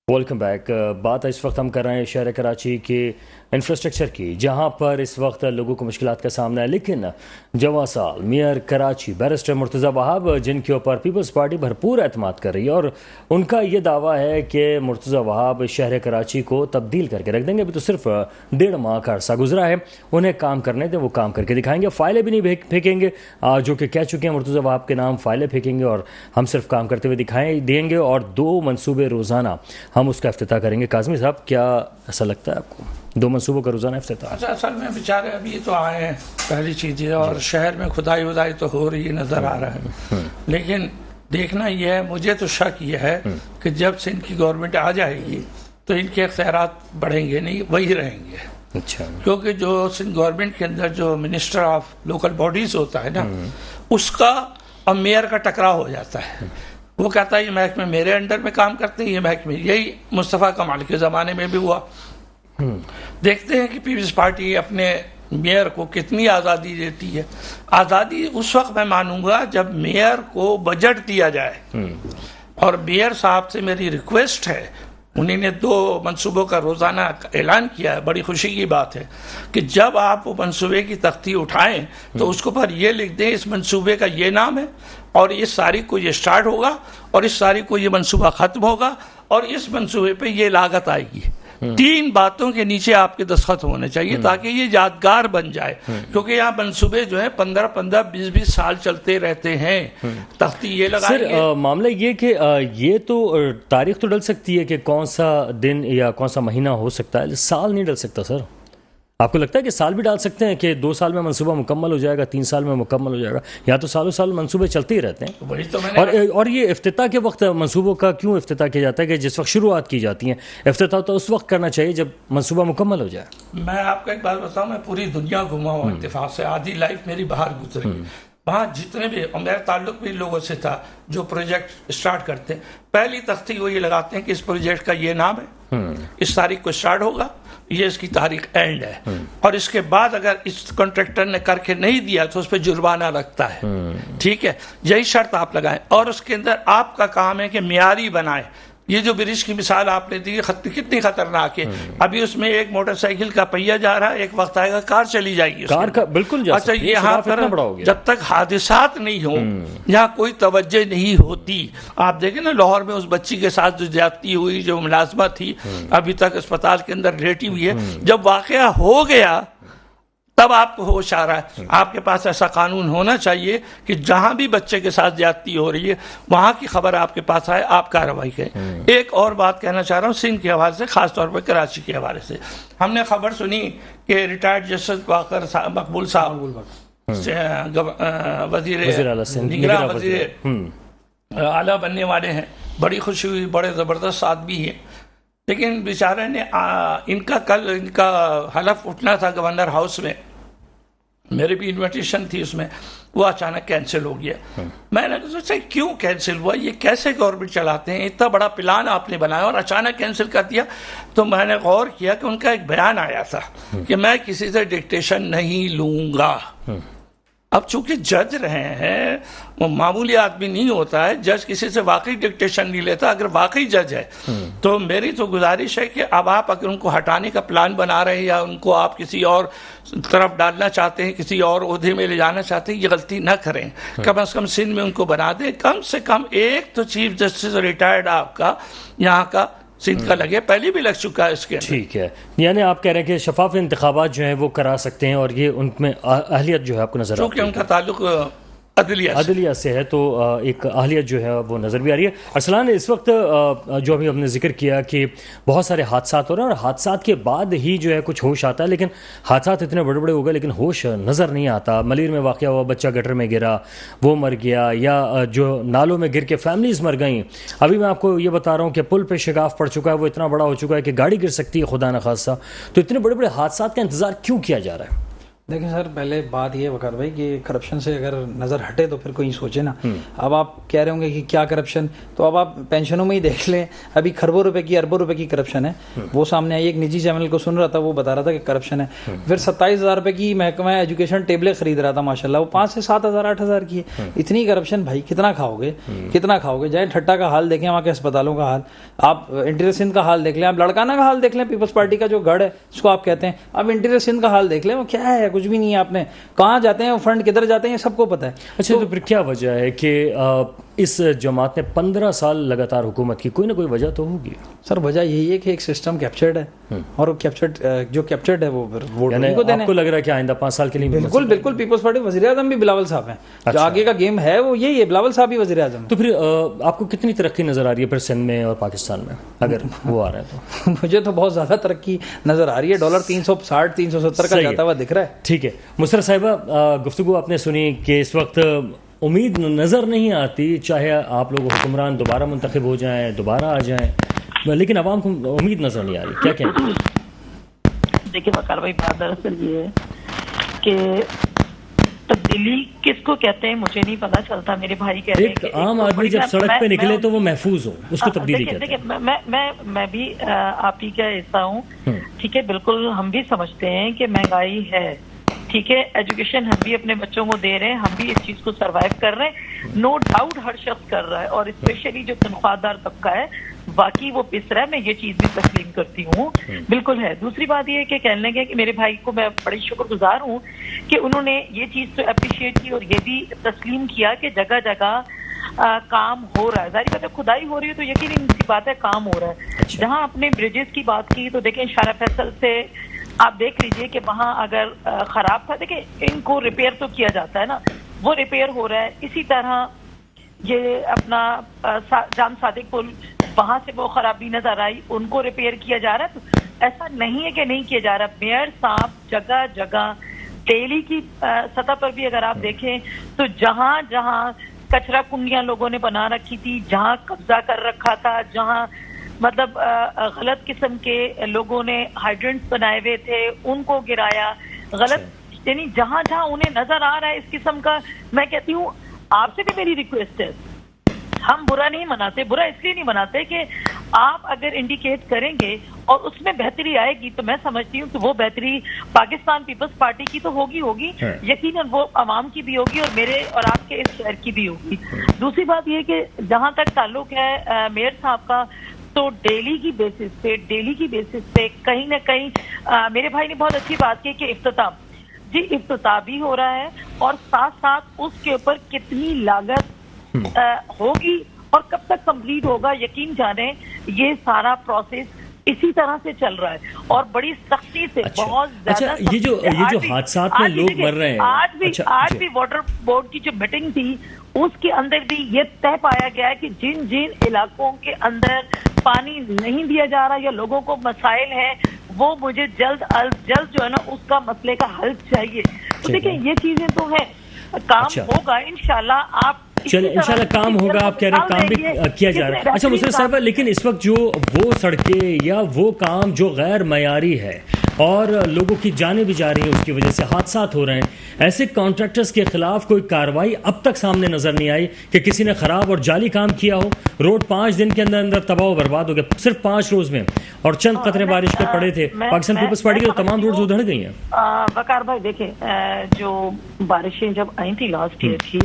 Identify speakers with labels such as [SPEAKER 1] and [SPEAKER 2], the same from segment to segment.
[SPEAKER 1] Welcome back. بات اس وقت ہم کر رہے ہیں شہر کراچی کے انفراسٹرکچر کی، جہاں پر اس وقت لوگوں کو مشکلات کا سامنا ہے، لیکن جواں سال میئر کراچی بیرسٹر مرتضی وہاب، جن کے اوپر پیپلز پارٹی بھرپور اعتماد کر رہی ہے، اور ان کا یہ دعویٰ ہے کہ مرتضی وہاب شہر کراچی کو تبدیل کر کے رکھ دیں گے. ابھی تو صرف 1.5 ماہ کا عرصہ گزرا ہے، انہیں کام کرنے دیں، وہ کام کر کے دکھائیں گے. فائلیں بھی نہیں پھینکیں گے، جو کہ کہہ چکے ہیں مرتضی وہاب کے نام فائلیں پھینکیں گے اور ہم صرف کام کرتے ہوئے دکھائیں دیں گے، اور 2 منصوبے روزانہ ہم اس کا افتتاح کریں گے. کاظمی صاحب، کیا ایسا لگتا ہے آپ کو 2 منصوبوں کا روزانہ افتتاح؟
[SPEAKER 2] اچھا، اصل میں بیچارے ابھی تو آئے ہیں، پہلی چیز یہ، اور شہر میں کھدائی ودائی تو ہو رہی نظر آ رہا ہے، لیکن دیکھنا یہ ہے، مجھے تو شک یہ ہے کہ جب سے ان کی گورنمنٹ آ جائے گی تو ان کے اختیارات بڑھیں گے نہیں، وہی رہیں گے.
[SPEAKER 1] اچھا،
[SPEAKER 2] کیونکہ جو سندھ گورنمنٹ کے اندر جو منسٹر آف لوکل باڈیز ہوتا ہے نا، اس کا اور میئر کا ٹکراؤ ہو جاتا ہے. وہ کہتا ہے یہ محکمے میرے انڈر میں کام کرتے ہیں، یہ محکمے. یہی مصطفیٰ کمال کے زمانے میں بھی ہوا. دیکھتے ہیں کہ پیپلز پارٹی اپنے میئر کو کتنی آزادی دیتی ہے. آزادی اس وقت میں مانوں گا جب میئر کو بجٹ دیا جائے، اور میئر صاحب سے میری ریکویسٹ ہے، انہوں نے 2 منصوبوں کا روزانہ اعلان کیا ہے. بڑی خوشی کی بات ہے کہ جب آپ وہ منصوبے کی تختی اٹھائیں تو اس کو پر یہ لکھ دیں اس منصوبے کا یہ نام ہے، اور اس تاریخ کو یہ سٹارٹ ہوگا، اور اس تاریخ کو یہ منصوبہ ختم ہوگا، اور اس منصوبے پہ یہ لاگت آئے گی. 3 باتوں کے نیچے آپ کے دستخط ہونے چاہیے تاکہ یہ یادگار بن جائے. کیونکہ یہاں منصوبے جو ہیں 15 20 سال چلتے رہتے ہیں. تختی یہ لگائیں گے.
[SPEAKER 1] سر، معاملہ یہ کہ یہ تو تاریخ تو ڈل سکتی ہے کہ کون سا دن یا کون سا مہینہ ہو سکتا ہے، سال نہیں ڈل سکتا. سر، آپ کو لگتا ہے کہ سال بھی ڈال سکتے ہیں کہ 2 سال میں منصوبہ مکمل ہو جائے گا، 3 سال میں مکمل ہو جائے گا، یا تو سالوں سال منصوبے چلتے ہی رہتے ہیں؟
[SPEAKER 2] وہی تو میں نے
[SPEAKER 1] اور یہ افتتاح کے وقت منصوبوں کا کیوں افتتاح کیا جاتا ہے کہ جس وقت شروعات کی جاتی ہیں؟ افتتاح تو اس وقت کرنا چاہیے جب منصوبہ مکمل ہو جائے.
[SPEAKER 2] میں آپ کو ایک بات بتاؤں، میں پوری دنیا گھوما ہوں اتفاق سے، آدھی لائف میری باہر گزری. وہاں جتنے بھی، اور میرا تعلق بھی لوگوں سے تھا جو پروجیکٹ اسٹارٹ کرتے ہیں، پہلی تختی وہ یہ لگاتے ہیں کہ اس پروجیکٹ کا یہ نام ہے، اس تاریخ کو اسٹارٹ ہوگا، یہ اس کی تاریخ اینڈ ہے، اور اس کے بعد اگر اس کنٹریکٹر نے کر کے نہیں دیا تو اس پہ جرمانہ لگتا ہے. ٹھیک ہے، یہی شرط آپ لگائیں، اور اس کے اندر آپ کا کام ہے کہ معیاری بنائیں. یہ جو برج کی مثال آپ نے دی کتنی خطرناک ہے. ابھی اس میں ایک موٹر سائیکل کا پہیہ جا رہا ہے، ایک وقت آئے گا کار چلی جائے گی.
[SPEAKER 1] کار کا بالکل جا
[SPEAKER 2] اچھا،
[SPEAKER 1] سکتی ہے.
[SPEAKER 2] یہاں پر جب تک حادثات نہیں ہوں، یہاں کوئی توجہ نہیں ہوتی. آپ دیکھیں نا لاہور میں اس بچی کے ساتھ جو زیادتی ہوئی، جو ملازمت تھی، ابھی تک اسپتال کے اندر لیٹی ہوئی ہے. جب واقعہ ہو گیا تب آپ کو ہوش آ رہا ہے. آپ کے پاس ایسا قانون ہونا چاہیے کہ جہاں بھی بچے کے ساتھ زیادتی ہو رہی ہے وہاں کی خبر آپ کے پاس آئے، آپ کارروائی کریں. ایک اور بات کہنا چاہ رہا ہوں سندھ کے حوالے سے، خاص طور پر کراچی کے حوالے سے. ہم نے خبر سنی کہ ریٹائرڈ جسٹس باقر مقبول صاحب، وزیر اعلیٰ بننے والے ہیں. بڑی خوشی ہوئی، بڑے زبردست آدمی ہیں، لیکن بیچارے نے کل ان کا حلف اٹھنا تھا گورنر ہاؤس میں، میری بھی انویٹیشن تھی اس میں، وہ اچانک کینسل ہو گیا. میں نے سوچا کیوں کینسل ہوا، یہ کیسے گورنمنٹ چلاتے ہیں، اتنا بڑا پلان آپ نے بنایا اور اچانک کینسل کر دیا. تو میں نے غور کیا کہ ان کا ایک بیان آیا تھا کہ میں کسی سے ڈکٹیشن نہیں لوں گا. اب چونکہ جج رہے ہیں، وہ معمولی آدمی نہیں ہوتا ہے، جج کسی سے واقعی ڈکٹیشن نہیں لیتا. اگر واقعی جج ہے تو میری تو گزارش ہے کہ اب آپ اگر ان کو ہٹانے کا پلان بنا رہے ہیں یا ان کو آپ کسی اور طرف ڈالنا چاہتے ہیں، کسی اور عہدے میں لے جانا چاہتے ہیں، یہ غلطی نہ کریں. کم از کم سندھ میں ان کو بنا دیں. کم سے کم ایک تو چیف جسٹس ریٹائرڈ آپ کا یہاں کا سندھ کا لگے، پہلے بھی لگ چکا ہے اس کے اندر.
[SPEAKER 1] ٹھیک ہے، یعنی آپ کہہ رہے ہیں کہ شفاف انتخابات جو ہیں وہ کرا سکتے ہیں، اور یہ ان میں اہلیت جو ہے آپ کو نظر آتی ہے،
[SPEAKER 2] کیونکہ ان کا تعلق
[SPEAKER 1] عدلیہ سے ہے، تو ایک اہلیت جو ہے وہ نظر بھی آ رہی ہے. ارسلان، اس وقت جو ابھی ہم نے ذکر کیا کہ بہت سارے حادثات ہو رہے ہیں، اور حادثات کے بعد ہی جو ہے کچھ ہوش آتا ہے، لیکن حادثات اتنے بڑے بڑے ہو گئے لیکن ہوش نظر نہیں آتا. ملیر میں واقعہ ہوا، بچہ گٹر میں گرا، وہ مر گیا، یا جو نالوں میں گر کے فیملیز مر گئیں. ابھی میں آپ کو یہ بتا رہا ہوں کہ پل پہ شگاف پڑ چکا ہے، وہ اتنا بڑا ہو چکا ہے کہ گاڑی گر سکتی ہے خدا نخواستہ. تو اتنے بڑے بڑے حادثات کا انتظار کیوں کیا جا رہا ہے؟
[SPEAKER 3] دیکھیں سر، پہلے بات یہ وقار بھائی کہ کرپشن سے اگر نظر ہٹے تو پھر کوئی سوچے نا. اب آپ کہہ رہے ہوں گے کہ کیا کرپشن، تو اب آپ پینشنوں میں ہی دیکھ لیں، ابھی کھربوں روپے کی اربوں روپے کی کرپشن ہے. وہ سامنے آئی، ایک نجی چینل کو سن رہا تھا، وہ بتا رہا تھا کہ کرپشن ہے. پھر 27,000 روپے کی محکمہ ایجوکیشن ٹیبلیں خرید رہا تھا ماشاءاللہ، وہ 5 سے 7,000 8,000 کی ہے. اتنی کرپشن بھائی کتنا کھاؤ گے، کتنا کھاؤ گے. جائیں ٹھٹا کا حال دیکھیں، وہاں کے اسپتالوں کا حال، آپ انٹیریئر سندھ کا حال دیکھ لیں، آپ لڑکانہ کا حال دیکھ لیں، پیپلز پارٹی کا جو گڑھ ہے اس کو آپ کہتے ہیں. اب انٹیریئر سندھ کا حال دیکھ لیں، وہ کیا ہے، کچھ بھی نہیں ہے. آپ نے کہاں جاتے ہیں، فنڈ کدھر جاتے ہیں، یہ سب کو پتہ ہے.
[SPEAKER 1] اچھا، تو پھر کیا وجہ ہے کہ اس جماعت نے 15 سال لگاتار حکومت کی؟ کوئی نہ کوئی وجہ تو ہوگی.
[SPEAKER 3] سر وجہ یہی ہے کہ ایک سسٹم کیپچرڈ ہے، اور جو کیپچرڈ ہے وہ پھر ووٹ
[SPEAKER 1] یعنی
[SPEAKER 3] کو دینا
[SPEAKER 1] آپ کو لگ رہا ہے کہ آئندہ 5 سال کے لیے
[SPEAKER 3] بالکل پیپلز پارٹی. وزیر اعظم بھی بلاول صاحب ہیں، جو آگے کا گیم ہے وہ یہی ہے، بلاول صاحب ہی وزیر اعظم.
[SPEAKER 1] تو پھر آپ کو کتنی ترقی نظر آ رہی ہے پھر سندھ میں اور پاکستان میں، اگر وہ آ رہا ہے تو؟
[SPEAKER 3] مجھے تو بہت زیادہ ترقی نظر آ رہی ہے. ڈالر 360 370 کا جاتا ہوا دکھ رہا ہے.
[SPEAKER 1] ٹھیک ہے مسرت صاحبہ، گفتگو آپ نے سنی کہ اس وقت امید نظر نہیں آتی، چاہے آپ لوگ حکمران دوبارہ منتخب ہو جائیں، دوبارہ آ جائیں، لیکن عوام کو امید نظر نہیں آ رہی. کیا کہیں؟
[SPEAKER 4] دیکھیے وقار بھائی، بات دراصل یہ ہے کہ تبدیلی کس کو کہتے ہیں مجھے نہیں پتا چلتا. میرے بھائی کہہ رہے ہیں
[SPEAKER 1] ایک عام آدمی جب سڑک پہ نکلے تو وہ محفوظ ہو، اس کو تبدیلی کہتے ہیں.
[SPEAKER 4] میں بھی آپ ہی کا حصہ ہوں. ٹھیک ہے، بالکل ہم بھی سمجھتے ہیں کہ مہنگائی ہے. ٹھیک ہے، ایجوکیشن ہم بھی اپنے بچوں کو دے رہے ہیں، ہم بھی اس چیز کو سروائیو کر رہے ہیں. نو ڈاؤٹ ہر شخص کر رہا ہے، اور اسپیشلی جو تنخواہ دار طبقہ ہے باقی وہ پس رہا ہے. میں یہ چیز بھی تسلیم کرتی ہوں، بالکل ہے. دوسری بات یہ ہے کہ کہنے لگے کہ میرے بھائی کو میں بڑی شکر گزار ہوں کہ انہوں نے یہ چیز تو اپریشیٹ کی اور یہ بھی تسلیم کیا کہ جگہ جگہ کام ہو رہا ہے. ظاہر بات ہے خدائی ہو رہی ہے تو یقیناً سی بات ہے کام ہو رہا ہے. جہاں اپنے بریجز کی بات کی تو دیکھیں شارع فیصل سے آپ دیکھ لیجئے کہ وہاں اگر خراب تھا، دیکھیں ان کو ریپیئر تو کیا جاتا ہے نا، وہ ریپیئر ہو رہا ہے. اسی طرح یہ اپنا جام صادق پل، وہاں سے وہ خرابی نظر آئی، ان کو ریپیئر کیا جا رہا ہے. تو ایسا نہیں ہے کہ نہیں کیا جا رہا. میئر صاحب جگہ جگہ دہلی کی سطح پر بھی اگر آپ دیکھیں تو جہاں جہاں کچرا کنڈیاں لوگوں نے بنا رکھی تھی، جہاں قبضہ کر رکھا تھا، جہاں مطلب غلط قسم کے لوگوں نے ہائیڈرنٹس بنائے ہوئے تھے ان کو گرایا، غلط یعنی جہاں جہاں انہیں نظر آ رہا ہے اس قسم کا. میں کہتی ہوں آپ سے بھی میری ریکویسٹ ہے، ہم برا نہیں مناتے، برا اس لیے نہیں مناتے کہ آپ اگر انڈیکیٹ کریں گے اور اس میں بہتری آئے گی تو میں سمجھتی ہوں کہ وہ بہتری پاکستان پیپلز پارٹی کی تو ہوگی یقیناً وہ عوام کی بھی ہوگی اور میرے اور آپ کے اس شہر کی بھی ہوگی. دوسری بات یہ کہ جہاں تک تعلق ہے میئر صاحب کا، تو ڈیلی کی بیسس پہ کہیں نہ کہیں میرے بھائی نے بہت اچھی بات کی کہ افتتاح بھی ہو رہا ہے، اور ساتھ ساتھ اس کے اوپر کتنی لاگت ہوگی اور کب تک کمپلیٹ ہوگا یقین جانیں یہ سارا پروسیس اسی طرح سے چل رہا ہے اور بڑی سختی سے بہت زیادہ.
[SPEAKER 1] یہ جو حادثات میں لوگ مر رہے ہیں،
[SPEAKER 4] آج بھی واٹر بورڈ کی جو میٹنگ تھی اس کے اندر بھی یہ طے پایا گیا ہے کہ جن علاقوں کے اندر پانی نہیں دیا جا رہا یا لوگوں کو مسائل ہیں وہ مجھے جلد از جلد جو ہے نا اس کا مسئلے کا حل چاہیے. تو دیکھیں یہ چیزیں تو ہیں، کام ہوگا انشاءاللہ. آپ
[SPEAKER 1] چلے انشاءاللہ کام ہوگا، آپ کہہ رہے ہیں کام بھی کیا جا رہا ہے. اچھا مسرت صاحبہ، لیکن اس وقت جو وہ سڑکیں یا وہ کام جو غیر معیاری ہے اور لوگوں کی جانیں بھی جا رہی ہیں، اس کی وجہ سے حادثات ہو رہے ہیں، ایسے کانٹریکٹرز کے خلاف کوئی کارروائی اب تک سامنے نظر نہیں آئی کہ کسی نے خراب اور جعلی کام کیا ہو؟ روڈ 5 دن کے اندر تباہ و برباد ہو گیا، صرف 5 روز میں، اور چند قطرے بارش کے پڑے تھے. پاکستان پیپلز پارٹی کی تو تمام روڈز ادھڑ گئی ہیں.
[SPEAKER 4] وقار بھائی دیکھیں، جو بارشیں جب آئی تھی لاسٹ ایئر کی،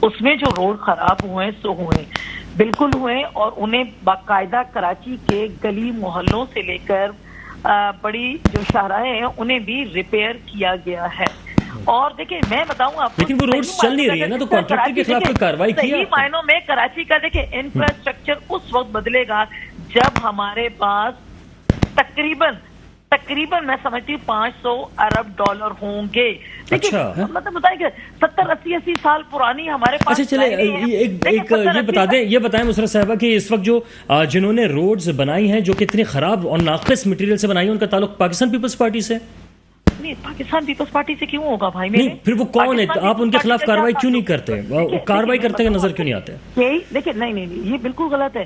[SPEAKER 4] اس میں جو روڈ خراب ہوئے سو ہوئے، بالکل ہوئے، اور انہیں باقاعدہ کراچی کے گلی محلوں سے لے کر بڑی جو شاہراہیں ہیں انہیں بھی ریپیئر کیا گیا ہے. اور دیکھیں میں بتاؤں آپ کو،
[SPEAKER 1] لیکن وہ روڈز چل نہیں رہی ہے نا، تو کانٹریکٹر کے خلاف کوئی کارروائی کی؟
[SPEAKER 4] صحیح معنوں میں کراچی کا دیکھیں انفراسٹرکچر اس وقت بدلے گا جب ہمارے پاس تقریباً میں سمجھتی ہوں $500 ارب ہوں گے. مطلب بتائیں کہ 70-80 سال پرانی ہمارے پاس.
[SPEAKER 1] اچھا چلے یہ بتائیں مسرت صاحبہ کہ اس وقت جو جنہوں نے روڈز بنائی ہیں جو کہ اتنی خراب اور ناقص مٹیریل سے بنائی ہیں، ان کا تعلق پاکستان پیپلز پارٹی سے؟
[SPEAKER 4] نہیں، پاکستان پیپلز پارٹی سے کیوں ہوگا بھائی؟
[SPEAKER 1] نہیں، پھر وہ کون ہے؟ آپ ان کے خلاف کارروائی کیوں نہیں کرتے؟ کارروائی کرتے کا نظر کیوں نہیں آتے؟
[SPEAKER 4] دیکھیں نہیں یہ بالکل غلط ہے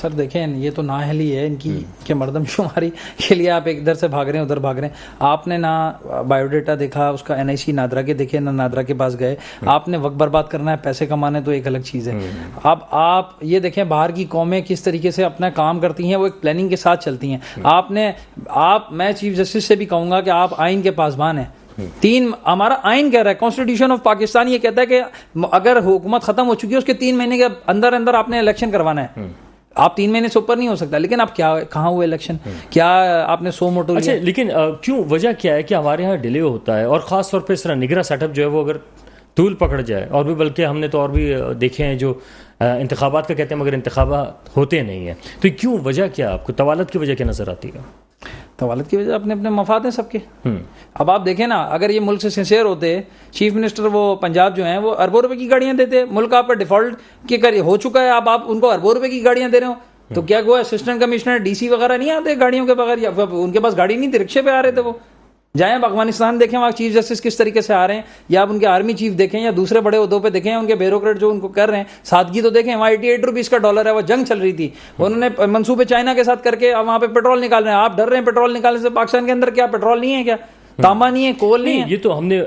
[SPEAKER 3] سر دیکھیں یہ تو نااہلی ہے ان کی کہ مردم شماری کے لیے آپ ایک ادھر سے بھاگ رہے ہیں ادھر بھاگ رہے ہیں. آپ نے نہ بایو ڈیٹا دیکھا اس کا NIC نادرا کے دیکھے نہ نادرا کے پاس گئے. آپ نے وقت برباد کرنا ہے, پیسے کمانے تو ایک الگ چیز ہے. اب آپ یہ دیکھیں باہر کی قومیں کس طریقے سے اپنا کام کرتی ہیں, وہ ایک پلاننگ کے ساتھ چلتی ہیں. میں چیف جسٹس سے بھی کہوں گا کہ آپ آئین کے پاسبان ہیں. ہمارا آئین کہہ رہا ہے, کانسٹیٹیوشن آف پاکستان یہ کہتا ہے کہ اگر حکومت ختم ہو چکی ہے اس کے 3 مہینے کے اندر اندر آپ نے الیکشن کروانا ہے. آپ 3 مہینے سے اوپر نہیں ہو سکتا. لیکن آپ کہاں ہوئے الیکشن, کیا آپ نے 100 موٹو
[SPEAKER 1] اچھا لیکن کیوں, وجہ کیا ہے کہ ہمارے یہاں ڈیلے ہوتا ہے, اور خاص طور پہ اس طرح نگراں سیٹ اپ جو ہے وہ اگر طول پکڑ جائے, اور بھی بلکہ ہم نے تو اور بھی دیکھے ہیں جو انتخابات کا کہتے ہیں مگر انتخابات ہوتے نہیں ہیں, تو کیوں, وجہ کیا آپ کو طوالت کی وجہ کیا نظر آتی ہے؟
[SPEAKER 3] طوالت کی وجہ اپنے اپنے مفاد ہیں سب کے. اب آپ دیکھیں نا, اگر یہ ملک سے سنسیئر ہوتے, چیف منسٹر وہ پنجاب جو ہیں وہ اربوں روپے کی گاڑیاں دیتے, ملک آپ کا ڈیفالٹ کے ہو چکا ہے, اب آپ ان کو اربوں روپے کی گاڑیاں دے رہے ہو, تو کیا وہ اسسٹنٹ کمشنر DC وغیرہ نہیں آتے گاڑیوں کے بغیر, یا ان کے پاس گاڑی نہیں تھی, رکشے پہ آ رہے تھے. وہ جائیں اب افغانستان دیکھیں وہاں چیف جسٹس کس طریقے سے آ رہے ہیں, یا آپ ان کے آرمی چیف دیکھیں یا دوسرے بڑے عہدوں پہ دیکھیں, ان کے بیوروکریٹ جو ان کو کر رہے ہیں سادگی تو دیکھیں. وہاں 88 روپیز کا ڈالر ہے, وہ جنگ چل رہی تھی, انہوں نے منصوبے چائنا کے ساتھ کر کے وہاں پہ پیٹرول نکال رہے ہیں. آپ ڈر رہے ہیں پیٹرول نکالنے سے, پاکستان کے اندر کیا پیٹرول نہیں ہے, کیا تانبا نہیں ہے, کول نہیں ہے.
[SPEAKER 1] یہ تو ہم نے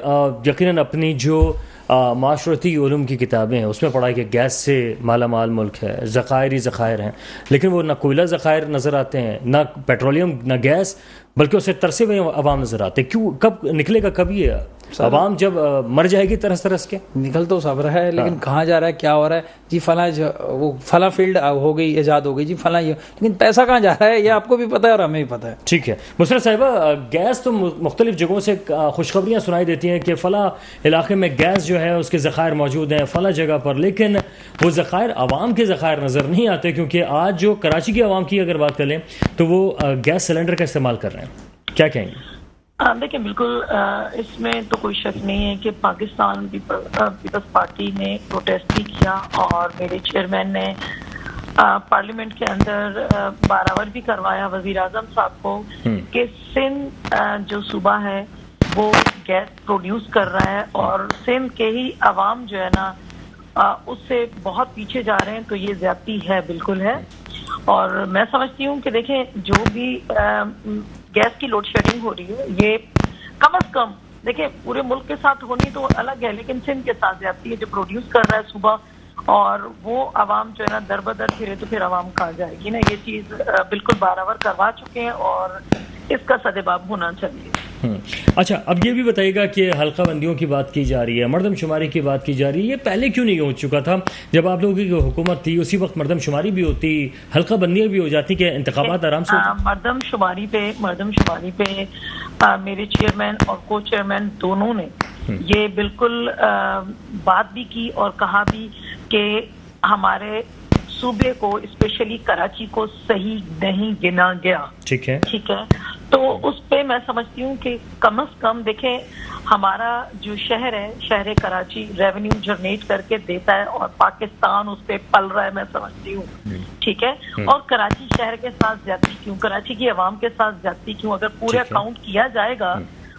[SPEAKER 1] یقیناً اپنی جو معاشرتی علوم کی کتابیں ہیں اس میں پڑھا کہ گیس سے مالا مال ملک ہے, ذخائر ہی ذخائر ہیں, لیکن وہ نہ کوئلہ ذخائر نظر آتے ہیں, نہ پیٹرولیم, نہ گیس, بلکہ اسے ترسے ہوئے عوام نظر آتے ہیں. کیوں, کب نکلے گا, کب یہ عوام جب مر جائے گی ترس ترس کے؟
[SPEAKER 3] نکل تو سب رہا ہے, لیکن کہاں جا رہا ہے, کیا ہو رہا ہے جی, فلاں وہ فلاں فیلڈ ہو گئی, ایجاد ہو گئی جی فلاں, یہ لیکن پیسہ کہاں جا رہا ہے یہ آپ کو بھی پتہ ہے اور ہمیں بھی پتہ ہے.
[SPEAKER 1] ٹھیک ہے مسرت صاحبہ, گیس تو مختلف جگہوں سے خوشخبریاں سنائی دیتی ہیں کہ فلاں علاقے میں گیس جو ہے اس کے ذخائر موجود ہیں فلاں جگہ پر, لیکن وہ ذخائر عوام کے ذخائر نظر نہیں آتے, کیونکہ آج جو کراچی کی عوام کی اگر بات کریں تو وہ گیس سلنڈر کا استعمال کر رہے ہیں. کیا کہیں گے؟
[SPEAKER 4] دیکھیں بالکل اس میں تو کوئی شک نہیں ہے کہ پاکستان پیپلز پارٹی نے پروٹیسٹ بھی کیا, اور میرے چیئرمین نے پارلیمنٹ کے اندر بارآور بھی کروایا وزیر اعظم صاحب کو کہ سندھ جو صوبہ ہے وہ گیس پروڈیوس کر رہا ہے, اور سندھ کے ہی عوام جو ہے نا اس سے بہت پیچھے جا رہے ہیں, تو یہ زیادتی ہے, بالکل ہے. اور میں سمجھتی ہوں کہ دیکھیں جو بھی گیس کی لوڈ شیڈنگ ہو رہی ہے یہ کم از کم دیکھیں پورے ملک کے ساتھ ہونی تو الگ ہے, لیکن سندھ کے ساتھ زیادتی ہے جو پروڈیوس کر رہا ہے صوبہ, اور وہ عوام جو ہے نا در بدر پھرے تو پھر عوام کہاں جائے گی نا. یہ چیز بالکل بارآور کروا چکے ہیں اور اس کا سدباب ہونا چاہیے.
[SPEAKER 1] اچھا, اب یہ بھی بتائیے گا کہ حلقہ بندیوں کی بات کی جا رہی ہے, مردم شماری کی بات کی جا رہی ہے, یہ پہلے کیوں نہیں ہو چکا تھا؟ جب آپ لوگوں کی حکومت تھی اسی وقت مردم شماری بھی ہوتی, حلقہ بندیاں بھی ہو جاتی, کہ انتخابات آرام سے
[SPEAKER 4] مردم شماری پہ میرے چیئرمین اور کو چیئرمین دونوں نے یہ بالکل بات بھی کی اور کہا بھی کہ ہمارے صوبے کو اسپیشلی کراچی کو صحیح نہیں گنا گیا. ٹھیک ہے, تو اس پہ میں سمجھتی ہوں کہ کم از کم دیکھیں ہمارا جو شہر ہے, شہر کراچی ریونیو جنریٹ کر کے دیتا ہے اور پاکستان اس پہ پل رہا ہے, میں سمجھتی ہوں. ٹھیک ہے, اور کراچی شہر کے ساتھ زیادتی کیوں, کراچی کی عوام کے ساتھ زیادتی کیوں؟ اگر پورے اکاؤنٹ کیا جائے گا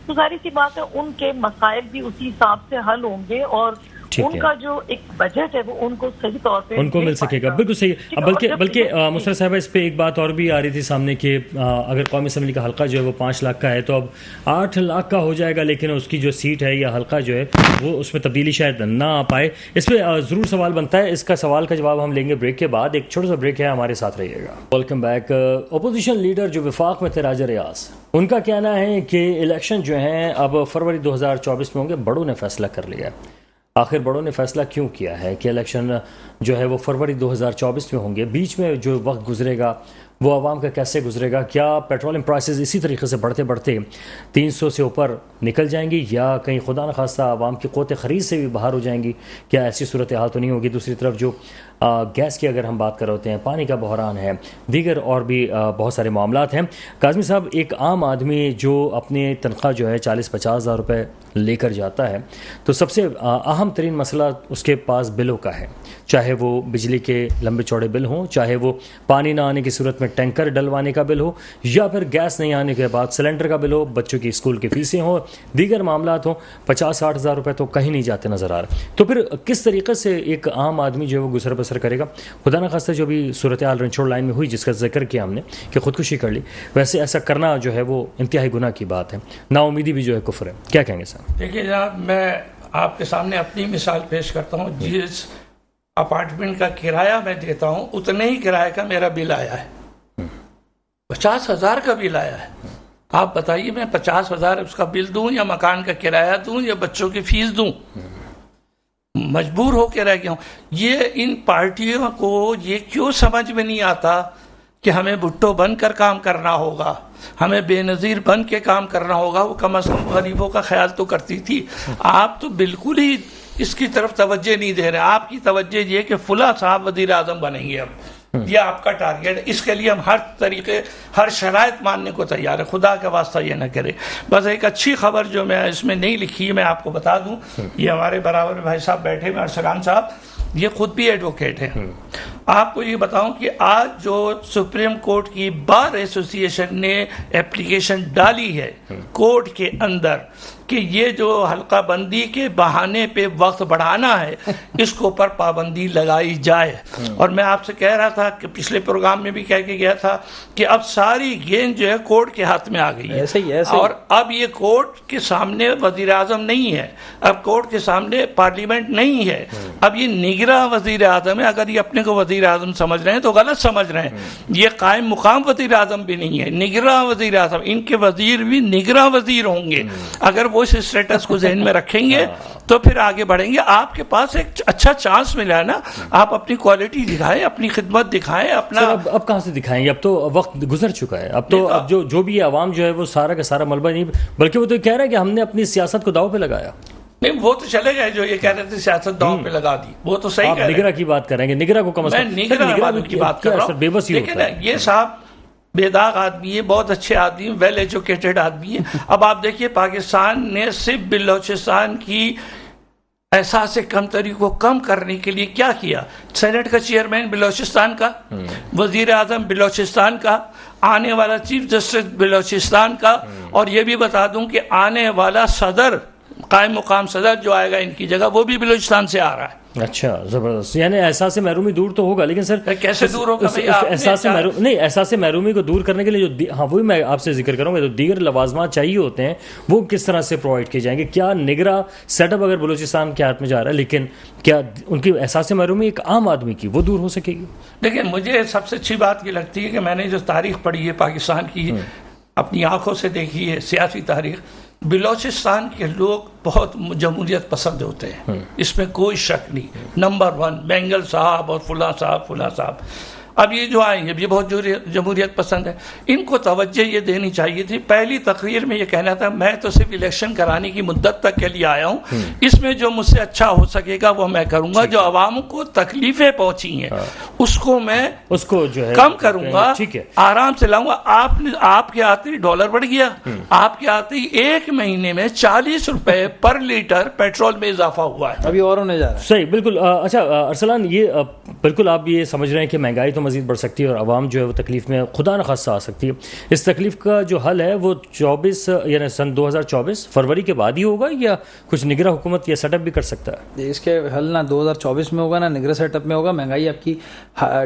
[SPEAKER 4] تو ظاہر سی بات ہے ان کے مسائل بھی اسی حساب سے حل ہوں گے, اور ان کا جو ایک بجٹ ہے وہ ان کو صحیح طور پہ
[SPEAKER 1] ان کو مل سکے گا. بالکل صحیح. بلکہ مسرت صاحبہ اس پہ ایک بات اور بھی آ رہی تھی سامنے کہ اگر قومی اسمبلی کا حلقہ جو ہے وہ 5 لاکھ کا ہے تو اب 8 لاکھ کا ہو جائے گا, لیکن اس کی جو سیٹ ہے یا حلقہ جو ہے وہ اس میں تبدیلی شاید نہ آ پائے. اس پہ ضرور سوال بنتا ہے, اس کا سوال کا جواب ہم لیں گے بریک کے بعد. ایک چھوٹا سا بریک ہے, ہمارے ساتھ رہیے گا. Welcome back. اپوزیشن لیڈر جو وفاق میں تھے راجہ ریاض, ان کا کہنا ہے کہ الیکشن جو ہیں اب فروری 2024 میں ہوں گے. بڑوں نے فیصلہ کر لیا ہے. آخر بڑوں نے فیصلہ کیوں کیا ہے کہ الیکشن جو ہے وہ فروری 2024 میں ہوں گے؟ بیچ میں جو وقت گزرے گا وہ عوام کا کیسے گزرے گا؟ کیا پیٹرولیم پرائسز اسی طریقے سے بڑھتے بڑھتے 300 سے اوپر نکل جائیں گی, یا کہیں خدا نخواستہ عوام کی قوت خرید سے بھی باہر ہو جائیں گی؟ کیا ایسی صورتحال تو نہیں ہوگی؟ دوسری طرف جو گیس کی اگر ہم بات کر رہے ہوتے ہیں, پانی کا بحران ہے, دیگر اور بھی بہت سارے معاملات ہیں. کاظمی صاحب, ایک عام آدمی جو اپنی تنخواہ جو ہے 40-50 ہزار روپے لے کر جاتا ہے تو سب سے اہم ترین مسئلہ اس کے پاس بلوں کا ہے, چاہے وہ بجلی کے لمبے چوڑے بل ہوں, چاہے وہ پانی نہ آنے کی صورت میں ٹینکر ڈلوانے کا بل ہو یا پھر گیس نہیں آنے کے بعد سلنڈر کا بل ہو, بچوں کی اسکول کی فیسیں ہوں, دیگر معاملات ہوں, 50-60 ہزار روپے تو کہیں نہیں جاتے نظر آ رہے. تو پھر کس طریقے سے ایک عام آدمی جو ہے وہ گزر بسر کرے گا؟ خدا نخواستہ جو بھی صورتحال رنچوڑ لائن میں ہوئی جس کا ذکر کیا ہم نے کہ خودکشی کر لی, ویسے ایسا کرنا جو ہے وہ انتہائی گناہ کی بات ہے, نا امیدی بھی جو ہے کفر ہے. کیا کہیں گے صاحب؟
[SPEAKER 2] دیکھیے جناب, میں آپ کے سامنے اپنی مثال پیش کرتا ہوں. جس اپارٹمنٹ کا کرایہ میں دیتا ہوں اتنے ہی کرایہ کا میرا بل آیا ہے, 50,000 کا بل آیا ہے. آپ بتائیے میں 50,000 اس کا بل دوں یا مکان کا کرایہ دوں یا بچوں کی فیس دوں؟ مجبور ہو کے رہ گیا ہوں. یہ ان پارٹیوں کو یہ کیوں سمجھ میں نہیں آتا کہ ہمیں بھٹو بن کر کام کرنا ہوگا, ہمیں بے نظیر بن کے کام کرنا ہوگا. وہ کم از کم غریبوں کا خیال تو کرتی تھی. آپ تو بالکل ہی اس کی طرف توجہ نہیں دے رہے. آپ کی توجہ یہ کہ فلاں صاحب وزیر اعظم بنیں گے, اب یہ آپ کا ٹارگیٹ ہے. اس کے لیے ہم ہر طریقے ہر شرائط ماننے کو تیار ہے. خدا کا واسطہ یہ نہ کرے. بس ایک اچھی خبر جو میں اس میں نہیں لکھی ہے میں آپ کو بتا دوں. یہ ہمارے برابر بھائی صاحب بیٹھے ہیں, ارسلان صاحب, یہ خود بھی ایڈوکیٹ ہیں. آپ کو یہ بتاؤں کہ آج جو سپریم کورٹ کی بار ایسوسی ایشن نے اپلیکیشن ڈالی ہے کورٹ کے اندر کہ یہ جو حلقہ بندی کے بہانے پہ وقت بڑھانا ہے اس کے اوپر پابندی لگائی جائے. اور میں آپ سے کہہ رہا تھا کہ پچھلے پروگرام میں بھی کہہ کے گیا تھا کہ اب ساری گیند جو ہے کورٹ کے ہاتھ میں آ گئی ہے. اور اب یہ کورٹ کے سامنے وزیر اعظم نہیں ہے, اب کورٹ کے سامنے پارلیمنٹ نہیں ہے, اب یہ نگراں وزیر اعظم ہے. اگر یہ اپنے کو وزیر اعظم سمجھ رہے ہیں تو غلط سمجھ رہے ہیں. یہ قائم مقام وزیر اعظم بھی نہیں ہے, نگراں وزیر اعظم. ان کے وزیر بھی نگراں وزیر ہوں گے. اگر وہ اس اسٹیٹس کو ذہن میں رکھیں گے تو پھر آگے بڑھیں گے. آپ کے پاس ایک اچھا چانس ملا ہے نا, آپ اپنی کوالٹی دکھائیں, اپنی خدمت دکھائیں. اپنا
[SPEAKER 1] اب کہاں سے دکھائیں گے؟ اب تو وقت گزر چکا ہے. اب تو اب جو بھی عوام جو ہے وہ سارا کا سارا ملبہ نہیں, بلکہ وہ تو کہہ رہا ہے کہ ہم نے اپنی سیاست کو داؤ پہ لگایا.
[SPEAKER 2] نہیں, وہ تو چلے گئے جو یہ کہہ رہے تھے سیاست داؤ پہ لگا دی, وہ تو صحیح.
[SPEAKER 1] آپ نگراں کی بات کریں گے, نگراں کو کم از کم
[SPEAKER 2] نگراں کی بات کر رہا ہوں.
[SPEAKER 1] بے بس
[SPEAKER 2] لیکن یہ صاحب بے داغ آدمی ہے, بہت اچھے آدمی ہیں, ویل ایجوکیٹڈ آدمی ہیں. اب آپ دیکھیے پاکستان نے صرف بلوچستان کی احساس کمتری کو کم کرنے کے لیے کیا کیا؟ سینٹ کا چیئرمین بلوچستان کا, وزیر اعظم بلوچستان کا, آنے والا چیف جسٹس بلوچستان کا, اور یہ بھی بتا دوں کہ آنے والا صدر, قائم مقام صدر جو آئے گا ان کی جگہ, وہ بھی بلوچستان سے آ رہا ہے.
[SPEAKER 1] اچھا, زبردست. یعنی احساس محرومی دور تو ہوگا, لیکن سر
[SPEAKER 2] کیسے دور ہوگا؟
[SPEAKER 1] احساس محرومی کو دور کرنے کے لیے جو, ہاں وہی میں آپ سے ذکر کروں گا, جو دیگر لوازمات چاہیے ہوتے ہیں وہ کس طرح سے پرووائڈ کیے جائیں گے؟ کیا نگراں سیٹ اپ اگر بلوچستان کے ہاتھ میں جا رہا ہے, لیکن کیا ان کی احساس محرومی ایک عام آدمی کی وہ دور ہو سکے گی؟
[SPEAKER 2] دیکھیں, مجھے سب سے اچھی بات یہ لگتی ہے کہ میں نے جو تاریخ پڑھی ہے پاکستان کی, اپنی آنکھوں سے دیکھی ہے سیاسی تاریخ, بلوچستان کے لوگ بہت جمہوریت پسند ہوتے ہیں, اس میں کوئی شک نہیں. نمبر 1 بینگل صاحب اور فلاں صاحب. اب یہ جو آئیں گے یہ بہت جمہوریت پسند ہے. ان کو توجہ یہ دینی چاہیے تھی. پہلی تقریر میں یہ کہنا تھا میں تو صرف الیکشن کرانے کی مدت تک کے لیے آیا ہوں, اس میں جو مجھ سے اچھا ہو سکے گا وہ میں کروں گا. جو عوام کو تکلیفیں پہنچی ہیں اس کو میں
[SPEAKER 1] اس کو جو ہے
[SPEAKER 2] کم کروں گا, آرام سے لاؤں گا. آپ کے آتے ہی ڈالر بڑھ گیا, آپ کے آتے ہی 1 مہینے میں 40 روپے پر لیٹر پیٹرول میں اضافہ ہوا ہے.
[SPEAKER 3] ابھی اور ہونے جا رہا ہے.
[SPEAKER 1] صحیح, بالکل. اچھا ارسلان, یہ بالکل آپ یہ سمجھ رہے ہیں کہ مہنگائی تو مزید بڑھ سکتی ہے اور عوام جو ہے وہ تکلیف میں خدا نخواستہ آ سکتی ہے. اس تکلیف کا جو حل ہے وہ 24 یعنی سن 2024 فروری کے بعد ہی ہوگا یا کچھ نگراں حکومت یہ سیٹ اپ بھی کر سکتا ہے؟
[SPEAKER 3] اس کے حل نہ 2024 میں ہوگا نہ نگراں سیٹ اپ میں ہوگا. مہنگائی آپ کی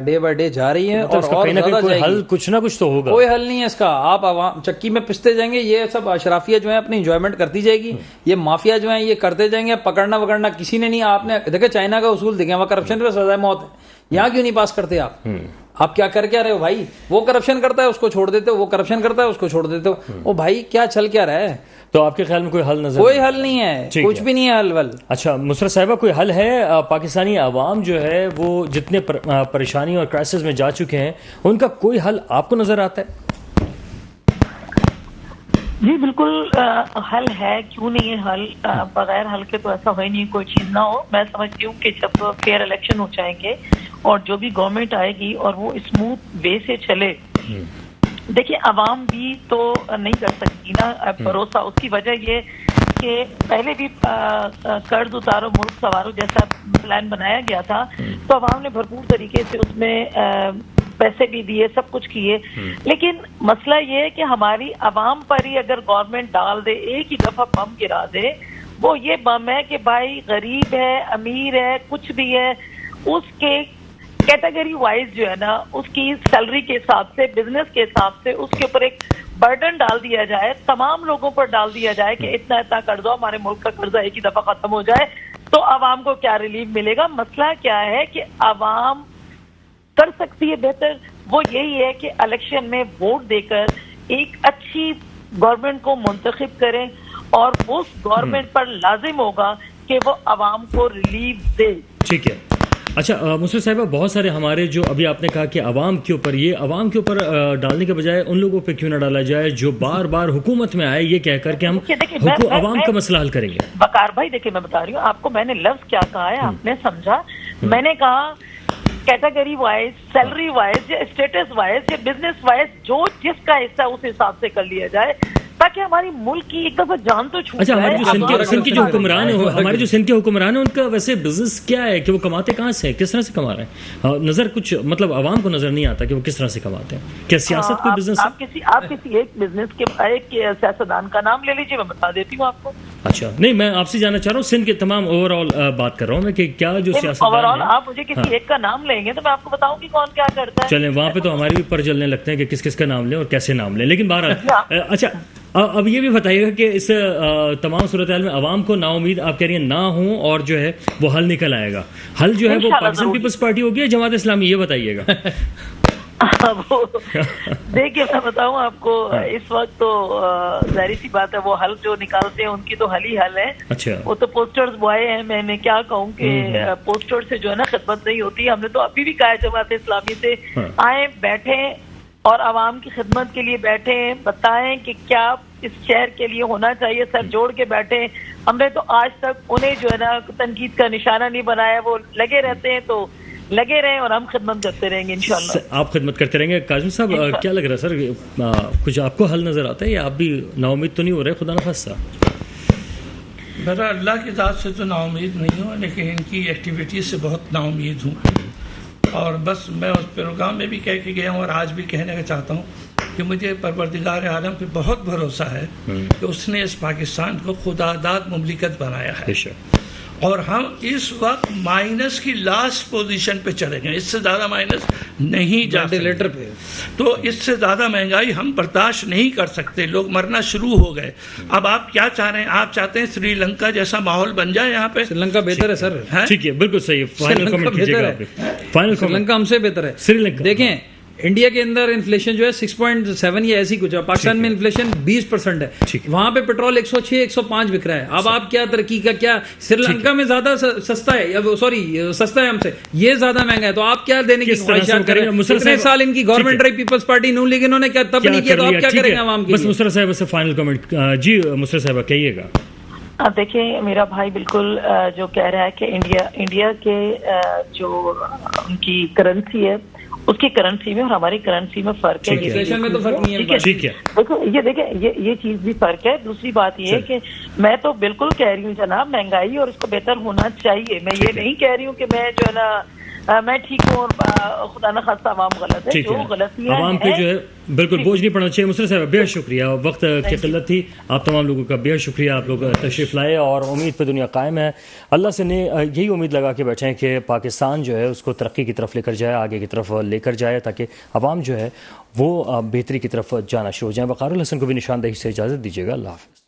[SPEAKER 3] ڈے بائی ڈے جا رہی ہے اور زیادہ جائے گی.
[SPEAKER 1] کچھ نہ کچھ تو ہوگا.
[SPEAKER 3] کوئی حل نہیں ہے اس کا. آپ عوام چکی میں پستے جائیں گے, یہ سب اشرافیہ جو ہے اپنی انجوائمنٹ کرتی جائے گی, یہ مافیا جو ہیں یہ کرتے جائیں گے. پکڑنا وکڑنا کسی نے نہیں. آپ نے دیکھا چائنا کا اصول دیکھیں, وہاں کرپشن پہ سزائے موت ہے. یہاں کیوں نہیں پاس کرتے آپ کیا کر کیا رہے ہو بھائی؟ وہ کرپشن کرتا ہے اس کو چھوڑ دیتے ہو, وہ کرپشن کرتا ہے اس کو چھوڑ دیتے ہو. او بھائی کیا چل کیا رہا ہے؟
[SPEAKER 1] تو آپ کے خیال میں کوئی حل نظر؟
[SPEAKER 3] کوئی حل نہیں ہے, کچھ بھی نہیں ہے حل.
[SPEAKER 1] اچھا مسرت صاحبہ, کوئی حل ہے؟ پاکستانی عوام جو ہے وہ جتنے پریشانی اور کرائسس میں جا چکے ہیں ان کا کوئی حل آپ کو نظر آتا ہے؟
[SPEAKER 4] جی بالکل حل ہے, کیوں نہیں ہے حل. بغیر حل کے تو ایسا ہوئی نہیں کوئی چیز نہ ہو. میں سمجھتی ہوں کہ جب فیئر الیکشن ہو جائیں گے اور جو بھی گورنمنٹ آئے گی اور وہ اسموتھ وے سے چلے, دیکھیے عوام بھی تو نہیں کر سکتی نا بھروسہ. اس کی وجہ یہ کہ پہلے بھی قرض اتارو ملک سنوارو جیسا پلان بنایا گیا تھا, تو عوام نے بھرپور طریقے سے اس میں پیسے بھی دیے، سب کچھ کیے، لیکن مسئلہ یہ ہے کہ ہماری عوام پر ہی اگر گورنمنٹ ڈال دے، ایک ہی دفعہ بم گرا دے، وہ یہ بم ہے کہ بھائی غریب ہے، امیر ہے، کچھ بھی ہے، اس کے کیٹیگری وائز جو ہے نا، اس کی سیلری کے حساب سے، بزنس کے حساب سے اس کے اوپر ایک برڈن ڈال دیا جائے، تمام لوگوں پر ڈال دیا جائے کہ اتنا اتنا قرضہ، ہمارے ملک کا قرضہ ایک ہی دفعہ ختم ہو جائے، تو عوام کو کیا ریلیف ملے گا؟ مسئلہ کیا ہے کہ عوام کر سکتی ہے بہتر، وہ یہی ہے کہ الیکشن میں ووٹ دے کر ایک اچھی گورنمنٹ کو منتخب کریں، اور اس گورنمنٹ پر لازم ہوگا کہ وہ عوام کو ریلیف دے۔
[SPEAKER 1] ٹھیک ہے، اچھا مسرت صاحبہ، بہت سارے ہمارے جو ابھی آپ نے کہا کہ عوام کے اوپر، یہ عوام کے اوپر ڈالنے کے بجائے ان لوگوں پہ کیوں نہ ڈالا جائے جو بار بار حکومت میں آئے یہ کہہ کر کہ ہم عوام کا مسئلہ حل کریں گے؟
[SPEAKER 4] وقار بھائی دیکھیں، میں بتا رہی ہوں آپ کو، میں نے لفظ کیا کہا ہے آپ نے سمجھا؟ میں نے کہا کیٹیگری وائز، سیلری وائز، یا اسٹیٹس وائز، یا بزنس وائز، جو جس کا حصہ اس حساب سے کر لیا جائے، تاکہ ہماری ملک کی ایک دفعہ جان تو چھوٹ
[SPEAKER 1] اچھا،
[SPEAKER 4] جائے۔
[SPEAKER 1] ہمارے جو سندھ کے جو حکمران ہیں، ہمارے جو سندھ کے حکمران ہیں، ان کا ویسے بزنس کیا ہے کہ وہ کماتے کہاں سے ہیں، کس طرح سے کما رہے ہیں؟ نظر کچھ مطلب عوام کو نظر نہیں آتا کہ وہ کس طرح سے کماتے ہیں۔ کیا سیاست کوئی بزنس ہے؟
[SPEAKER 4] آپ کسی ایک بزنس کے ایک سیاستدان کا نام لے لیجیے، میں بتا دیتی ہوں آپ کو۔
[SPEAKER 1] اچھا نہیں، میں آپ سے جاننا چاہ رہا ہوں سندھ کے تمام اوور آل بات کر رہا ہوں میں، کہ کیا جو
[SPEAKER 4] اوور
[SPEAKER 1] سیاستدان
[SPEAKER 4] آل
[SPEAKER 1] ہیں،
[SPEAKER 4] آپ مجھے کسی ایک کا نام لیں گے تو میں آپ کو بتاؤں گی کون کیا کرتا ہے۔
[SPEAKER 1] چلیں وہاں پہ تو ہمارے بھی پر جلنے لگتے ہیں کہ کس کس کا نام لیں اور کیسے نام لیں، لیکن بہرحال اچھا اب یہ بھی بتائیے گا کہ اس تمام صورتحال میں عوام کو نا امید آپ کہہ رہی ہیں نہ ہوں، اور جو ہے وہ حل نکل آئے گا، حل جو ہے وہ پاکستان پیپلز پارٹی ہوگی یا جماعت اسلامی، یہ بتائیے گا۔
[SPEAKER 4] دیکھیے میں بتاؤں آپ کو، اس وقت تو ظاہری سی بات ہے، وہ حل جو نکالتے ہیں ان کی تو حل ہی حل ہے۔
[SPEAKER 1] اچھا،
[SPEAKER 4] وہ تو پوسٹرز بوائے ہیں، میں کیا کہوں کہ پوسٹر سے جو ہے نا خدمت نہیں ہوتی۔ ہم نے تو ابھی بھی کہا ہے جماعت اسلامی سے آئیں، بیٹھیں اور عوام کی خدمت کے لیے بیٹھیں، بتائیں کہ کیا اس شہر کے لیے ہونا چاہیے، سر جوڑ کے بیٹھیں۔ ہم نے تو آج تک انہیں جو ہے نا تنقید کا نشانہ نہیں بنایا، وہ لگے رہتے ہیں تو لگے رہیں اور ہم خدمت کرتے رہیں گے انشاءاللہ۔
[SPEAKER 1] آپ خدمت کرتے رہیں گے۔ کاظم صاحب کیا لگ رہا ہے سر، کچھ آپ کو حل نظر آتا ہے یا آپ بھی نا امید تو نہیں ہو رہے خدا نخواستہ؟
[SPEAKER 2] میرا اللہ کی ذات سے تو نا امید نہیں ہوں، لیکن ان کی ایکٹیویٹیز سے بہت نا امید ہوں، اور بس میں اس پروگرام میں بھی کہہ کے گیا ہوں اور آج بھی کہنے کا چاہتا ہوں کہ مجھے پروردگار عالم پہ بہت بھروسہ ہے کہ اس نے اس پاکستان کو خدا داد مملکت بنایا ہے، اور ہم اس وقت مائنس کی لاسٹ پوزیشن پہ چلے گئے، اس سے زیادہ مائنس نہیں جا سکتے، تو اس سے زیادہ مہنگائی ہم برداشت نہیں کر سکتے، لوگ مرنا شروع ہو گئے۔ اب آپ کیا چاہ رہے ہیں؟ آپ چاہتے ہیں سری لنکا جیسا ماحول بن جائے یہاں پہ؟
[SPEAKER 3] سری لنکا بہتر ہے سر،
[SPEAKER 1] ٹھیک ہے، بالکل صحیح، فائنل کمنٹ کیجیے گا آپ۔ فائنل
[SPEAKER 3] سری لنکا ہم سے بہتر ہے۔
[SPEAKER 1] سری لنکا
[SPEAKER 3] دیکھیں انڈیا کے اندر انفلیشن جو ہے 6.7 یا ایسی کچھ ہے، پاکستان میں انفلیشن 20% ہے، وہاں پہ پیٹرول 106 105 بک رہا ہے۔ اب آپ کیا ترقی کا کیا، سری لنکا میں زیادہ سستا ہے، سوری سستا ہے ہم سے، یہ زیادہ مہنگا ہے، تو آپ کیا دینے کی خواہشات کریں؟ اتنے سال ان کی گورنمنٹ رہی پیپلز پارٹی نون لیگ، انہوں نے کیا تب نہیں کیا، تو آپ کیا کریں گے عوام کے لیے؟
[SPEAKER 1] بس مسرت صاحب سے فائنل کمنٹ جی، مسرت صاحب کہیے گا۔
[SPEAKER 4] دیکھیں میرا بھائی بالکل جو کہہ رہا ہے کہ انڈیا کے جو ان کی کرنسی ہے، اس کی کرنسی میں اور ہماری کرنسی میں فرق ہے،
[SPEAKER 3] انفلیشن میں تو فرق نہیں ہے۔
[SPEAKER 1] ٹھیک ہے،
[SPEAKER 4] دیکھیں یہ چیز بھی فرق ہے۔ دوسری بات یہ ہے کہ میں تو بالکل کہہ رہی ہوں جناب، مہنگائی اور اس کو بہتر ہونا چاہیے، میں یہ نہیں کہہ رہی ہوں کہ میں جو ہے نا میں ٹھیک ہوں اور خدا نہ خواستہ عوام غلط ہے، جو غلطیاں
[SPEAKER 1] عوام پہ جو ہے بالکل بوجھ نہیں پڑنا چاہیے۔ مسرت صاحب بے شکریہ، وقت کی قلت تھی، آپ تمام لوگوں کا بے شکریہ، آپ لوگ تشریف لائے، اور امید پہ دنیا قائم ہے۔ اللہ سے یہی امید لگا کے بیٹھے ہیں کہ پاکستان جو ہے اس کو ترقی کی طرف لے کر جائے، آگے کی طرف لے کر جائے، تاکہ عوام جو ہے وہ بہتری کی طرف جانا شروع ہو جائیں۔ وقار الحسن کو بھی نشاندہی سے اجازت دیجیے گا، اللہ حافظ۔